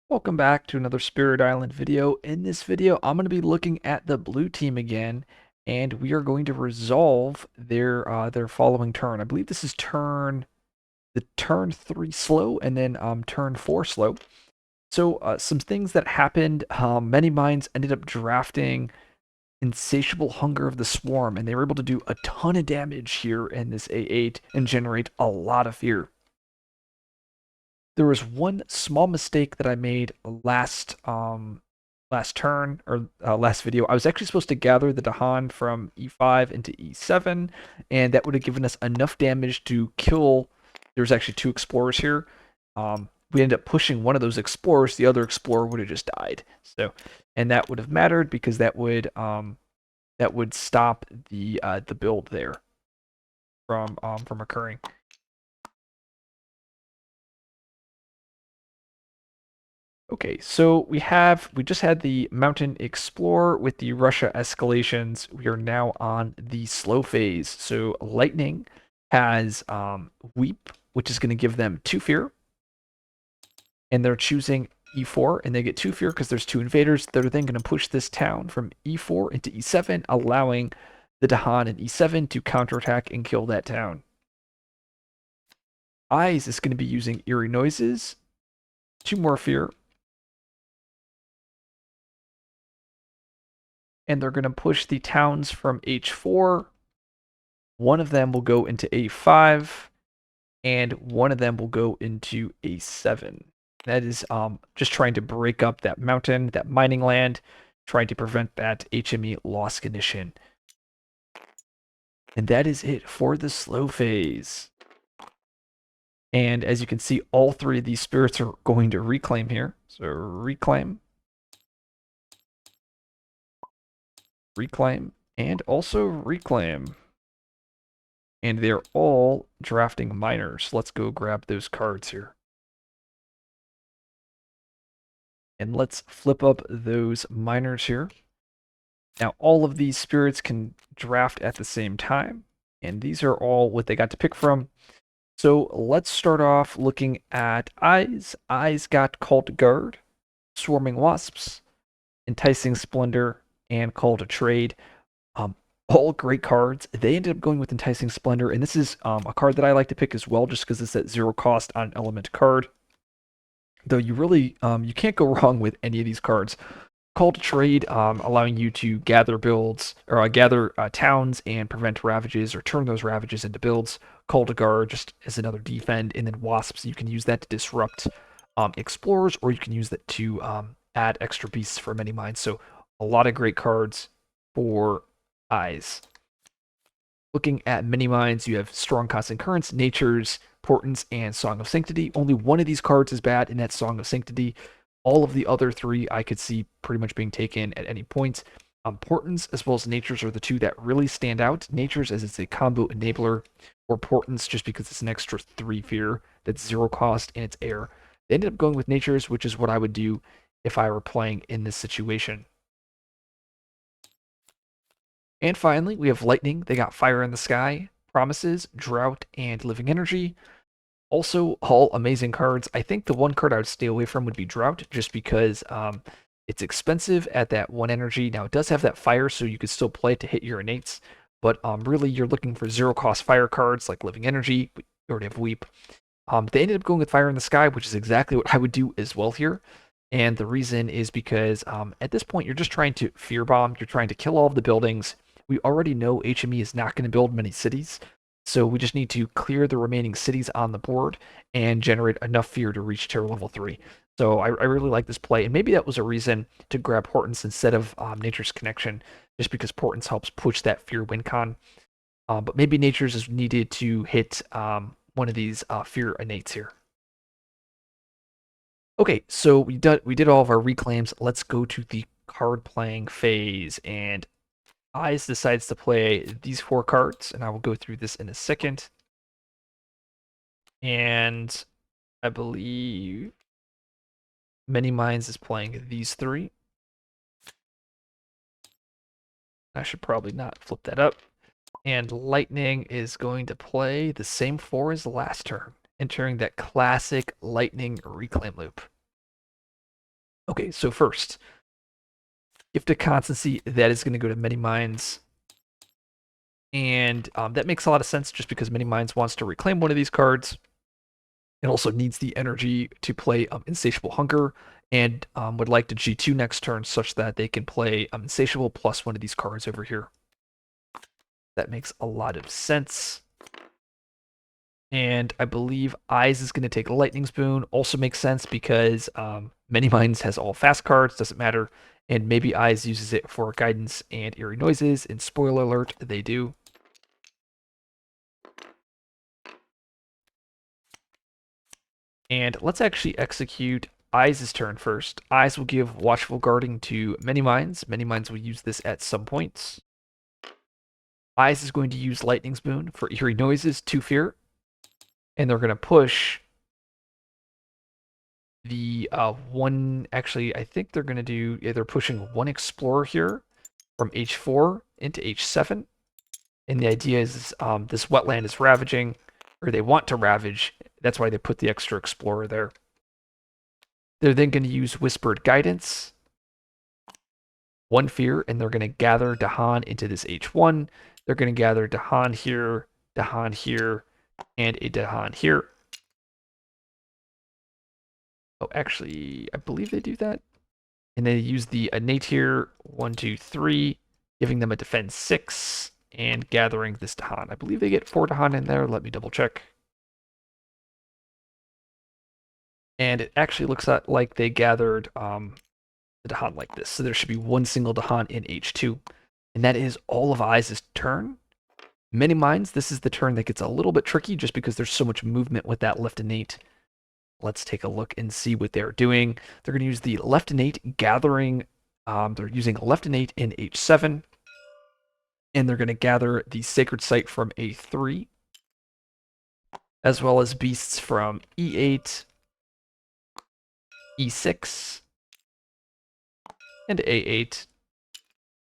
Welcome back to another Spirit Island video. In this video, I'm going to be looking at the blue team again, and we are going to resolve their following turn. I believe this is the turn 3 slow, and then turn 4 slow. So some things that happened. Many minds ended up drafting Insatiable Hunger of the Swarm, and they were able to do a ton of damage here in this A8 and generate a lot of fear. There was one small mistake that I made last turn or last video. I was actually supposed to gather the Dahan from E5 into E7, and that would have given us enough damage to kill. There's actually two explorers here. We ended up pushing one of those explorers. The other explorer would have just died. So, and that would have mattered because that would stop the build there from occurring. Okay, so we just had the Mountain Explorer with the Russia escalations. We are now on the slow phase. So Lightning has Weep, which is going to give them 2 fear, and they're choosing E4, and they get 2 fear because there's 2 invaders. They're then going to push this town from E4 into E7, allowing the Dahan in E7 to counterattack and kill that town. Eyes is going to be using Eerie Noises, 2 more fear, and they're going to push the towns from H4. One of them will go into A5, and one of them will go into A7. That is just trying to break up that mountain, that mining land, trying to prevent that HME loss condition. And that is it for the slow phase. And as you can see, all 3 of these spirits are going to reclaim here. So reclaim, reclaim, and also reclaim. And they're all drafting miners. Let's go grab those cards here. And let's flip up those miners here. Now, all of these spirits can draft at the same time, and these are all what they got to pick from. So let's start off looking at Eyes. Eyes got Cult Guard, Swarming Wasps, Enticing Splendor, and Call to Trade. All great cards. They ended up going with Enticing Splendor, and this is a card that I like to pick as well, just because it's that 0 cost on element card. Though you really you can't go wrong with any of these cards. Call to Trade, allowing you to gather builds or gather towns and prevent ravages or turn those ravages into builds. Call to Guard just as another defend, and then Wasps, you can use that to disrupt explorers, or you can use that to add extra beasts for many minds. So a lot of great cards for Eyes. Looking at mini minds, you have Strong Constant Currents, Nature's, Portents, and Song of Sanctity. Only one of these cards is bad, and that's Song of Sanctity. All of the other 3 I could see pretty much being taken at any point. Portents as well as Natures are the 2 that really stand out. Natures as it's a combo enabler, or Portents just because it's an extra 3 fear that's 0 cost and it's air. They ended up going with Natures, which is what I would do if I were playing in this situation. And finally, we have Lightning. They got Fire in the Sky, Promises, Drought, and Living Energy. Also, all amazing cards. I think the one card I would stay away from would be Drought, just because it's expensive at that 1 energy. Now, it does have that fire, so you could still play it to hit your innates, but really you're looking for 0 cost fire cards like Living Energy. You already have Weep. They ended up going with Fire in the Sky, which is exactly what I would do as well here. And the reason is because at this point, you're just trying to fear bomb. You're trying to kill all of the buildings. We already know HME is not going to build many cities. So we just need to clear the remaining cities on the board and generate enough fear to reach terror level 3. So I really like this play. And maybe that was a reason to grab Portents instead of Nature's Connection, just because Portents helps push that fear win con. But maybe Nature's is needed to hit one of these fear innates here. Okay, so we did all of our reclaims. Let's go to the card playing phase. And Eyes decides to play these 4 cards, and I will go through this in a second. And I believe Many Minds is playing these 3. I should probably not flip that up. And Lightning is going to play the same 4 as the last turn, entering that classic Lightning reclaim loop. Okay, so first, gift of constancy, that is going to go to Many Minds. And that makes a lot of sense just because Many Minds wants to reclaim one of these cards. It also needs the energy to play Insatiable Hunger and would like to G2 next turn such that they can play Insatiable plus one of these cards over here. That makes a lot of sense. And I believe Eyes is going to take Lightning Spoon. Also makes sense because Many Minds has all fast cards, doesn't matter. And maybe Eyes uses it for Guidance and Eerie Noises. And spoiler alert, they do. And let's actually execute Eyes' turn first. Eyes will give Watchful Guarding to Many Minds. Many Minds will use this at some points. Eyes is going to use Lightning Spoon for Eerie Noises, 2 Fear. And they're going to push the one. Actually, I think they're going to do. Yeah, they're pushing 1 Explorer here from H4 into H7. And the idea is this wetland is ravaging, or they want to ravage. That's why they put the extra Explorer there. They're then going to use Whispered Guidance, 1 Fear, and they're going to gather Dahan into this H1. They're going to gather Dahan here, and a Dahan here. Oh, actually, I believe they do that. And they use the innate here, 1, 2, 3, giving them a defense 6, and gathering this Dahan. I believe they get 4 Dahan in there. Let me double check. And it actually looks like they gathered the Dahan like this. So there should be 1 single Dahan in H2. And that is all of Eyes' turn. Many Minds, this is the turn that gets a little bit tricky just because there's so much movement with that left innate. Let's take a look and see what they're doing. They're going to use the left innate gathering. They're using left innate in H7. And they're going to gather the Sacred Site from A3, as well as beasts from E8, E6, and A8.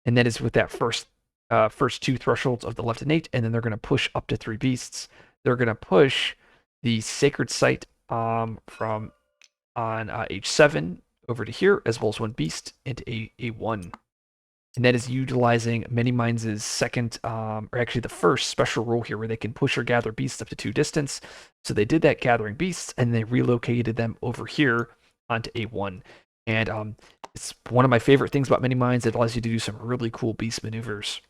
And that is with that first 2 thresholds of the left innate, and then they're going to push up to 3 beasts. They're going to push the Sacred Site from on H7 over to here, as well as 1 beast into A1. And that is utilizing Many Minds' second, or actually the first special rule here, where they can push or gather beasts up to 2 distance. So they did that gathering beasts, and they relocated them over here onto A1. And it's one of my favorite things about Many Minds. It allows you to do some really cool beast maneuvers.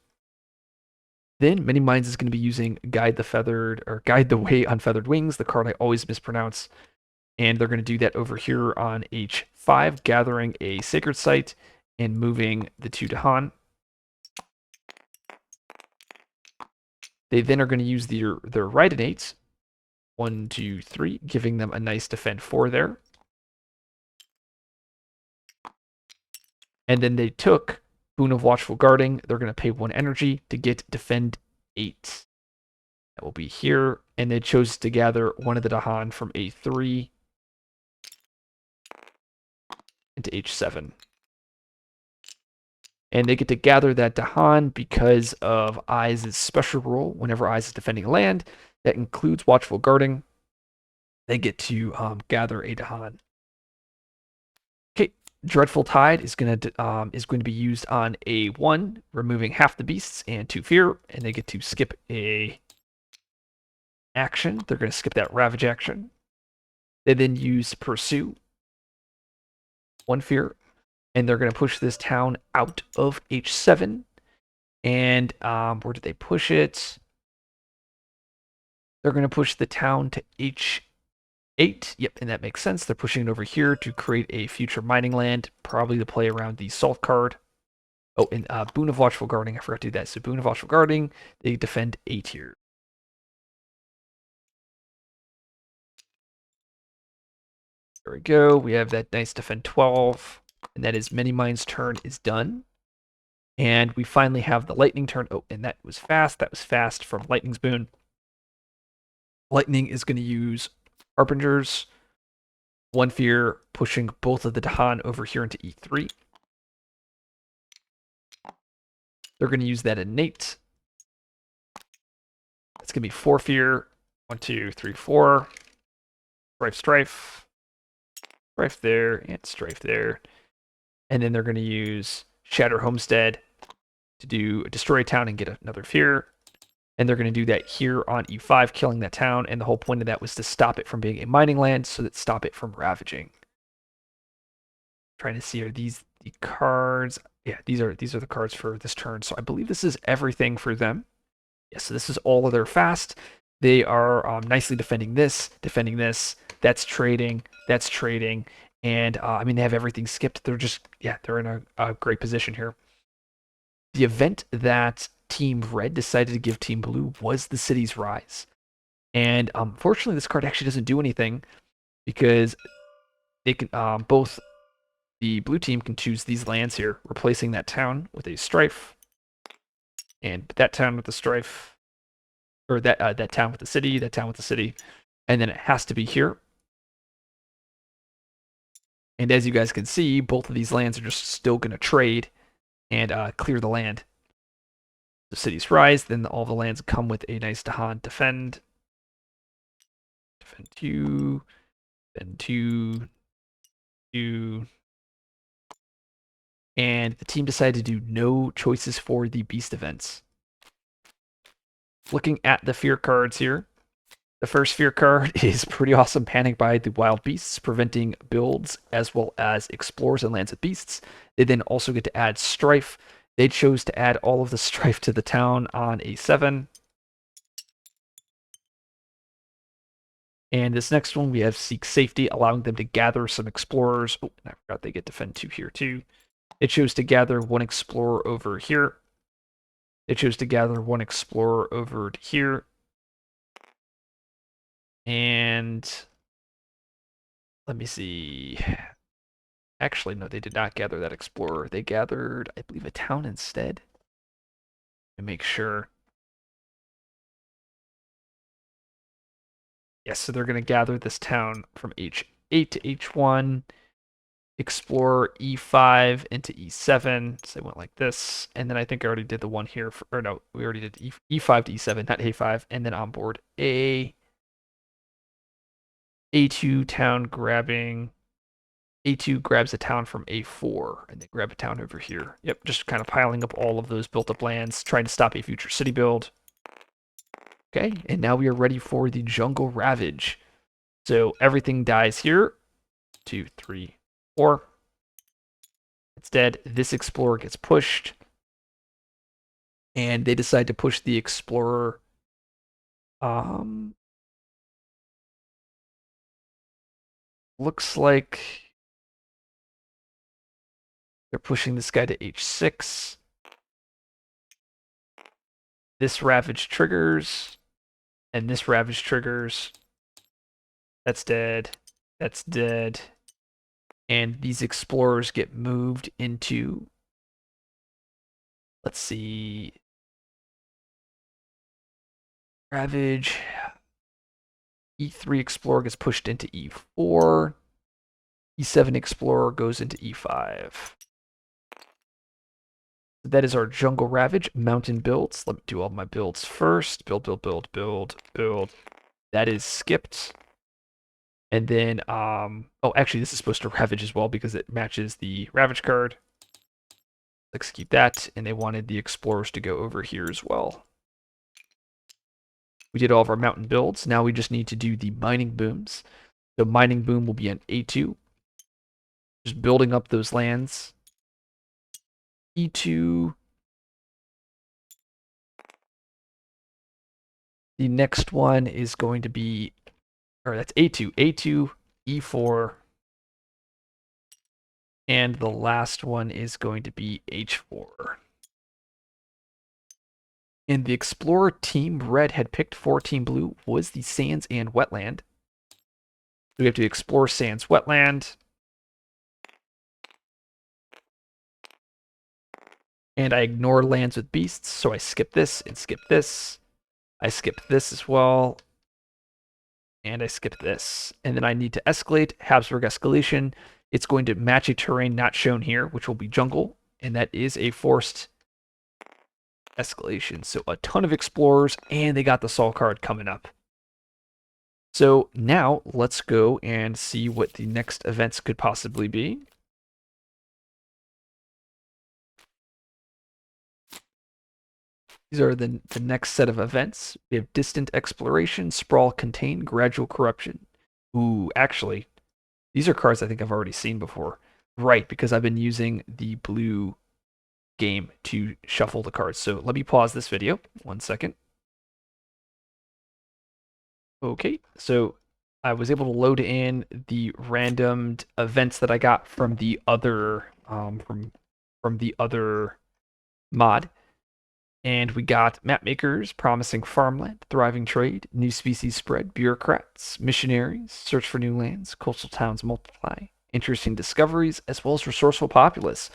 Then Many Minds is going to be using Guide the Way on Feathered Wings, the card I always mispronounce. And they're going to do that over here on H5, gathering a Sacred Site and moving the 2 Dahan. They then are going to use their right innate, 1, 2, 3, giving them a nice defend 4 there. And then they took Boon of Watchful Guarding. They're going to pay 1 energy to get defend 8. That will be here. And they chose to gather one of the Dahan from A3 into H7. And they get to gather that Dahan because of Eyes' special rule. Whenever Eyes is defending land, that includes Watchful Guarding, they get to gather a Dahan. Okay, Dreadful Tide is going to be used on A1, removing half the beasts and 2 fear, and they get to skip a action. They're going to skip that Ravage action. They then use Pursue, 1 fear, and they're going to push this town out of H7. And where did they push it? They're going to push the town to H8. Yep, and that makes sense. They're pushing it over here to create a future mining land, probably to play around the Salt card. Oh, and Boon of Watchful Guarding. I forgot to do that. So Boon of Watchful Guarding, they defend A tier. There we go. We have that nice defend 12. And that is Many Minds' turn is done. And we finally have the Lightning turn. Oh, and that was fast. That was fast from Lightning's Boon. Lightning is going to use Harbingers, 1 fear, pushing both of the Dahan over here into E3. They're going to use that innate. It's going to be 4 fear, 1, 2, 3, 4. Strife. strife there, and strife there. And then they're going to use Shatter Homestead to do destroy a town and get another fear. And they're going to do that here on E5, killing that town. And the whole point of that was to stop it from being a mining land, so that stop it from ravaging. Trying to see, are these the cards? Yeah, these are the cards for this turn. So I believe this is everything for them. Yeah, so this is all of their fast. They are nicely defending this. That's trading. And I mean, they have everything skipped. They're just, yeah, they're in a great position here. The event that Team Red decided to give Team Blue was the City's Rise. And unfortunately, this card actually doesn't do anything because they can both the blue team can choose these lands here, replacing that town with a strife, and that town with the strife, or that town with the city, and then it has to be here. And as you guys can see, both of these lands are just still going to trade and clear the land. The cities rise, then all the lands come with a nice Dahan defend 2, then 2, 2. And the team decided to do no choices for the beast events. Looking at the fear cards here, the first fear card is pretty awesome. Panic by the wild beasts, preventing builds as well as explorers and lands with beasts. They then also get to add strife. They chose to add all of the strife to the town on a 7. And this next one, we have Seek Safety, allowing them to gather some explorers. Oh, and I forgot they get Defend 2 here too. It chose to gather one explorer over here. It chose to gather one explorer over to here. And let me see. Actually, no, they did not gather that explorer. They gathered, I believe, a town instead. To make sure. Yes, so they're going to gather this town from H8 to H1, explore E5 into E7. So they went like this. And then I think I already did the one here. Or no, we already did E5 to E7, not A5. And then on board A2 town grabbing. A2 grabs a town from A4, and they grab a town over here. Yep, just kind of piling up all of those built-up lands, trying to stop a future city build. Okay, and now we are ready for the Jungle Ravage. So everything dies here. 2, 3, 4. It's dead. This Explorer gets pushed. And they decide to push the Explorer. Looks like they're pushing this guy to H6. This Ravage triggers. And this Ravage triggers. That's dead. That's dead. And these explorers get moved into, let's see, Ravage. E3 Explorer gets pushed into E4. E7 Explorer goes into E5. That is our Jungle Ravage mountain builds. Let me do all my builds first. Build. That is skipped. And then, oh, actually, this is supposed to Ravage as well because it matches the Ravage card. Let's keep that. And they wanted the Explorers to go over here as well. We did all of our mountain builds. Now we just need to do the mining booms. So mining boom will be an A2. Just building up those lands. E2. The next one is going to be, or that's A2. A2, E4. And the last one is going to be H4. And the Explorer Team Red had picked for Team Blue was the Sands and Wetland. So we have to explore Sands Wetland. And I ignore lands with beasts, so I skip this and skip this. I skip this as well. And I skip this. And then I need to escalate, Habsburg Escalation. It's going to match a terrain not shown here, which will be jungle. And that is a forced escalation. So a ton of explorers, and they got the Sol card coming up. So now let's go and see what the next events could possibly be. These are the next set of events. We have Distant Exploration, Sprawl, Contain, Gradual Corruption. Ooh, actually, these are cards I think I've already seen before. Right, because I've been using the blue game to shuffle the cards. So let me pause this video. 1 second. Okay, so I was able to load in the randomed events that I got from the other from the other mod. And we got map makers, promising farmland, thriving trade, new species spread, bureaucrats, missionaries, search for new lands, coastal towns multiply, interesting discoveries, as well as resourceful populace.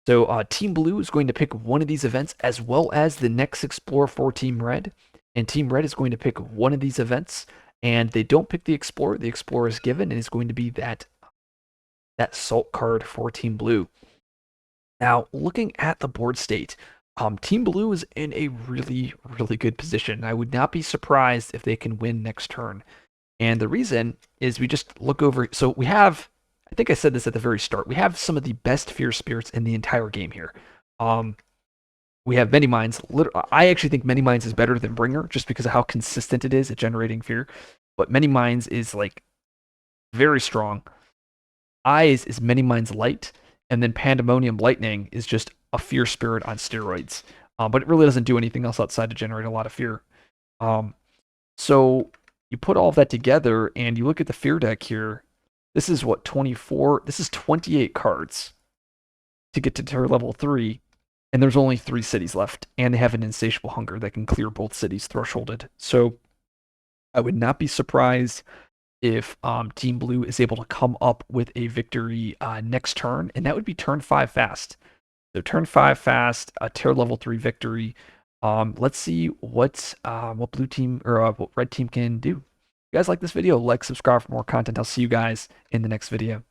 So Team Blue is going to pick one of these events as well as the next Explorer for Team Red. And Team Red is going to pick one of these events. And they don't pick the Explorer. The Explorer is given and is going to be that Salt card for Team Blue. Now, looking at the board state, Team Blue is in a really, really good position. I would not be surprised if they can win next turn. And the reason is we just look over. So we have, I think I said this at the very start, we have some of the best Fear Spirits in the entire game here. We have Many Minds. I actually think Many Minds is better than Bringer just because of how consistent it is at generating fear. But Many Minds is like very strong. Eyes is Many Minds Light. And then Pandemonium Lightning is just a Fear Spirit on steroids. But it really doesn't do anything else outside to generate a lot of fear. So you put all of that together and you look at the fear deck here. This is what, 24? This is 28 cards to get to tier level 3. And there's only 3 cities left. And they have an insatiable hunger that can clear both cities thresholded. So I would not be surprised if Team Blue is able to come up with a victory next turn. And that would be turn 5 fast. So turn 5 fast, a tier level 3 victory. Let's see what blue team or what red team can do. If you guys like this video, like, subscribe for more content. I'll see you guys in the next video.